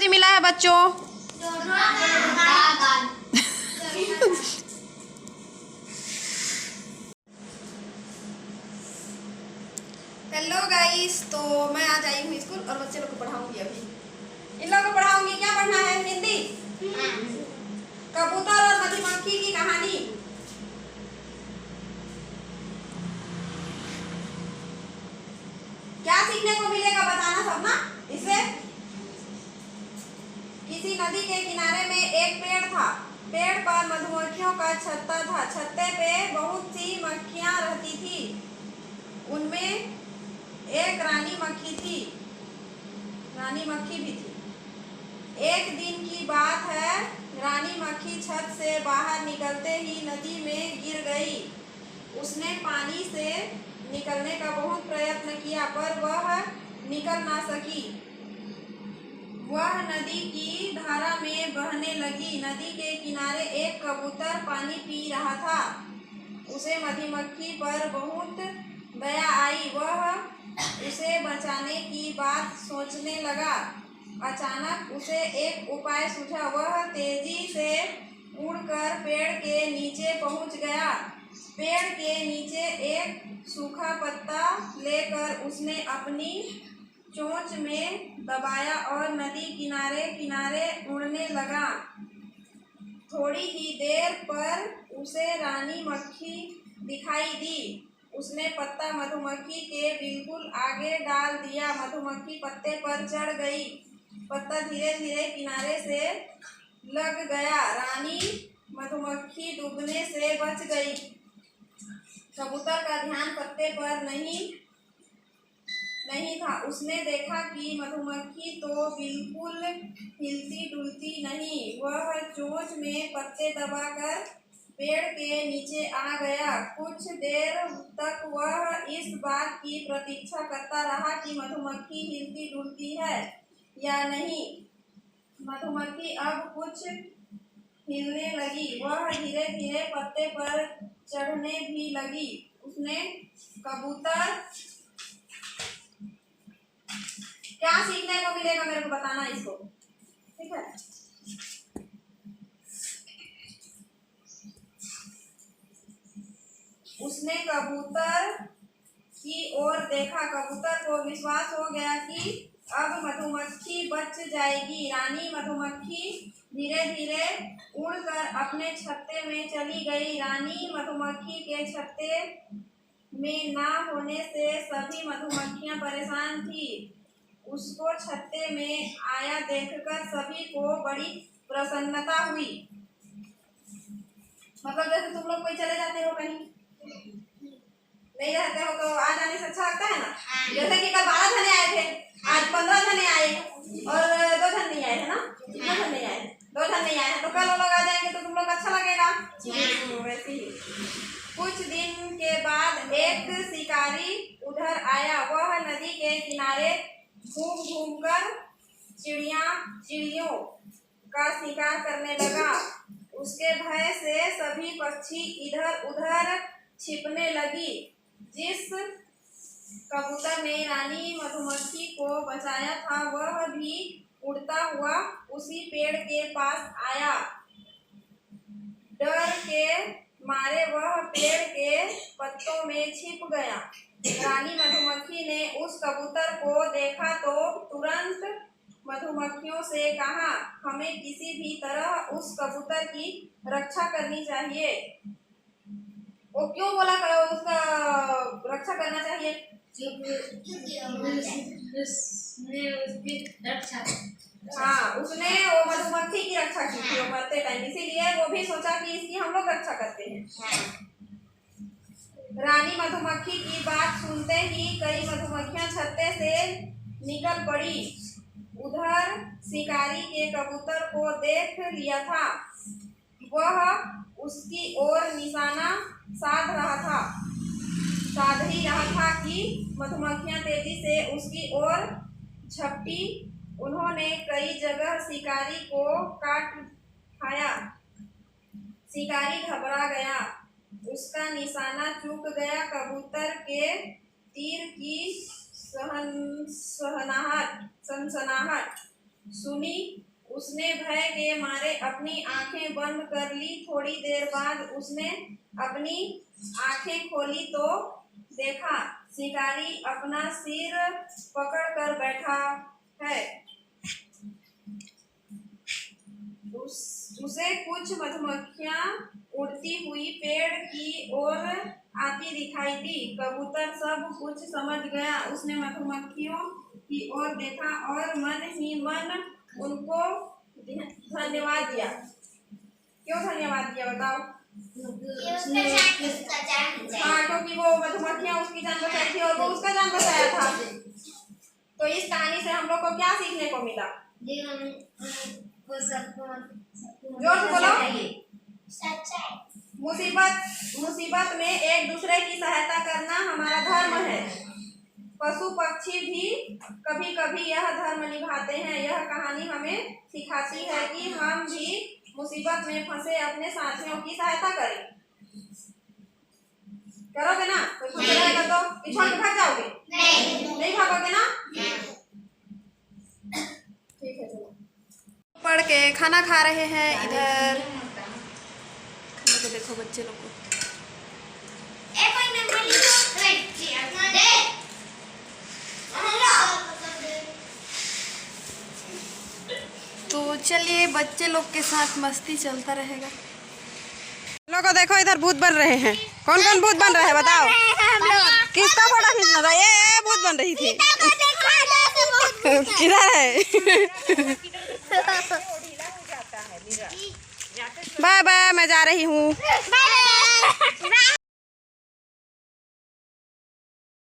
सब्जी मिला है बच्चों? हेलो गाइस, तो मैं आज आई हूँ स्कूल और बच्चे लोग को पढ़ाऊंगी। अभी इन लोगों को पढ़ाऊंगी। क्या पढ़ना है? हिंदी। कबूतर और मधुमक्खी की कहानी। क्या सीखने को मिलेगा बताना सब ना। इससे किसी नदी के किनारे में एक पेड़ था। पेड़ पर मधुमक्खियों का छत्ता था। छत्ते पे बहुत सी मक्खियां रहती थी। उनमें एक रानी मक्खी थी। रानी मक्खी भी थी। एक दिन की बात है, रानी मक्खी छत से बाहर निकलते ही नदी में गिर गई। उसने पानी से निकलने का बहुत प्रयत्न किया पर वह निकल ना सकी। वह नदी की धारा में बहने लगी। नदी के किनारे एक कबूतर पानी पी रहा था। उसे मधुमक्खी पर बहुत दया आई। वह उसे बचाने की बात सोचने लगा। अचानक उसे एक उपाय सूझा। वह तेजी से उड़कर पेड़ के नीचे पहुंच गया। पेड़ के नीचे एक सूखा पत्ता लेकर उसने अपनी चोंच में दबाया और नदी किनारे किनारे उड़ने लगा। थोड़ी ही देर पर उसे रानी मक्खी दिखाई दी। उसने पत्ता मधुमक्खी के बिल्कुल आगे डाल दिया। मधुमक्खी पत्ते पर चढ़ गई। पत्ता धीरे धीरे किनारे से लग गया। रानी मधुमक्खी डूबने से बच गई। कबूतर का ध्यान पत्ते पर नहीं था। उसने देखा कि मधुमक्खी तो बिल्कुल हिलती डुलती नहीं। वह चोंच में पत्ते दबाकर पेड़ के नीचे आ गया। कुछ देर तक वह इस बात की प्रतीक्षा करता रहा कि मधुमक्खी हिलती डुलती है या नहीं। मधुमक्खी अब कुछ हिलने लगी। वह धीरे धीरे पत्ते पर चढ़ने भी लगी। उसने कबूतर क्या सीखने को मिलेगा मेरे को बताना इसको, ठीक है? उसने कबूतर की ओर देखा। कबूतर को विश्वास हो गया कि अब मधुमक्खी बच जाएगी। रानी मधुमक्खी धीरे धीरे उड़कर अपने छत्ते में चली गई। रानी मधुमक्खी के छत्ते में ना होने से सभी मधुमक्खियां परेशान थी। उसको छत्ते में आया देखकर सभी को बड़ी प्रसन्नता हुई। मतलब जैसे तुम लोग कोई चले जाते हो, कहीं नहीं रहते हो, तो आ जाने से अच्छा लगता है ना। जैसे कि कल 12 जने आए थे, आज 15 जने आए और 2 जन नहीं आए थे ना। 2 जन नहीं आए, 2 जन नहीं आए हैं, तो कल वो लोग आ जाएंगे तो तुम लोग अच्छा लगेगा। वैसे ही कुछ दिन के बाद एक शिकारी उधर आया। वह नदी के किनारे घूम घूम कर चिड़ियों का शिकार करने लगा। उसके भय से सभी पक्षी इधर उधर छिपने लगी। जिस कबूतर ने रानी मधुमक्खी को बचाया था वह भी उड़ता हुआ उसी पेड़ के पास आया। डर के मारे वह पेड़ के पत्तों में छिप गया। रानी मधुमक्खी ने उस कबूतर को देखा तो तुरंत मधुमक्खियों से कहा, हमें किसी भी तरह उस कबूतर की रक्षा करनी चाहिए। वो क्यों बोला उसका रक्षा करना चाहिए? हाँ, उसने वो मधुमक्खी की रक्षा की थी वो मरते टाइम, इसीलिए वो भी सोचा कि इसकी हम लोग रक्षा करते हैं। रानी मधुमक्खी की बात सुनते ही कई मधुमक्खियां छत्ते से निकल पड़ी। उधर शिकारी के कबूतर को देख लिया था। वह उसकी ओर निशाना साध ही रहा था कि मधुमक्खियां तेजी से उसकी ओर झपटी। उन्होंने कई जगह शिकारी को काट खाया। शिकारी घबरा गया। उसका निशाना चूक गया। कबूतर के तीर की सनसनाहट सुनी। उसने भय के मारे अपनी आंखें बंद कर ली। थोड़ी देर बाद उसने अपनी आंखें खोली तो देखा शिकारी अपना सिर पकड़ कर बैठा है। उसे कुछ मधुमक्खियां उड़ती हुई पेड़ की ओर आती दिखाई दी। कबूतर सब कुछ समझ गया। उसने मधुमक्खियों की ओर देखा और मन ही मन उनको धन्यवाद दिया। क्यों धन्यवाद दिया बताओ? हाँ, क्योंकि वो मधुमक्खियां उसकी जान बचाई थी और वो उसका जान बचाया था। तो इस कहानी से हम लोग को क्या सीखने को मिला? जोर से बोलो। मुसीबत में एक दूसरे की सहायता करना हमारा धर्म है। पशु पक्षी भी कभी कभी यह धर्म निभाते हैं। यह कहानी हमें सिखाती है कि हम भी मुसीबत में फंसे अपने साथियों की सहायता करें। करोगे ना? कोई फंसे रहेगा तो छोड़ के भाग जाओगे? नहीं भागोगे ना? ठीक है, चलो। पढ़ के खाना खा रहे हैं इधर। देखो बच्चे लोग को। तो चलिए बच्चे लोग के साथ मस्ती चलता रहेगा। लोगों देखो इधर भूत बन रहे हैं। कौन कौन भूत बन रहा है बताओ? किसका फोटो खींचना था? ये भूत बन रही थी। किधर है? बाय बाय, मैं जा रही हूँ।